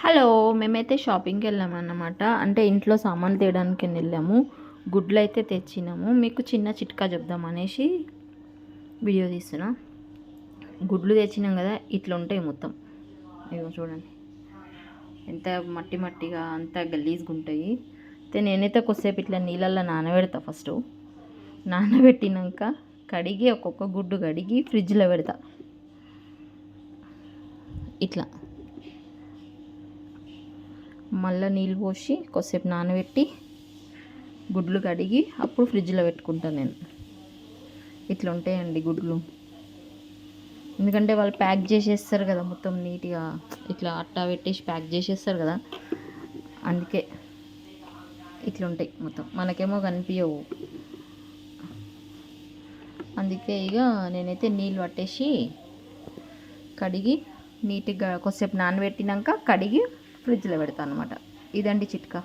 Hello, మేమైతే షాపింగ్కి వెళ్ళామన్నమాట. అంటే ఇంట్లో సామాన్లు తేయడానికి వెళ్ళాము. గుడ్లు అయితే తెచ్చినాము. మీకు చిన్న చిట్కా చెప్దామనేసి వీడియో తీస్తున్నా. గుడ్లు తెచ్చినాం కదా, ఇట్లా ఉంటాయి మొత్తం. ఇగో చూడండి, ఎంత మట్టి మట్టిగా అంత గలీజ్గా ఉంటాయి. అయితే నేనైతే కొద్దిసేపు ఇట్లా నీళ్ళల్లో నానబెడతా. ఫస్ట్ నానబెట్టినాక కడిగి ఒక్కొక్క గుడ్డు కడిగి ఫ్రిడ్జ్లో పెడతా. ఇట్లా మళ్ళీ నీళ్ళు పోసి కొద్దిసేపు నానబెట్టి గుడ్లు కడిగి అప్పుడు ఫ్రిడ్జ్లో పెట్టుకుంటాను నేను. ఇట్లా ఉంటాయండి గుడ్లు. ఎందుకంటే వాళ్ళు ప్యాక్ చేసేస్తారు కదా, మొత్తం నీట్గా ఇట్లా అట్టా పెట్టేసి ప్యాక్ చేసేస్తారు కదా, అందుకే ఇట్లా ఉంటాయి మొత్తం. మనకేమో కనిపించవు. అందుకే ఇక నేనైతే నీళ్ళు పట్టేసి కడిగి నీట్గా కొద్దిసేపు నానబెట్టినాక కడిగి ఫ్రిడ్జ్లో పెడతాను అనమాట. ఇదండి చిట్కా.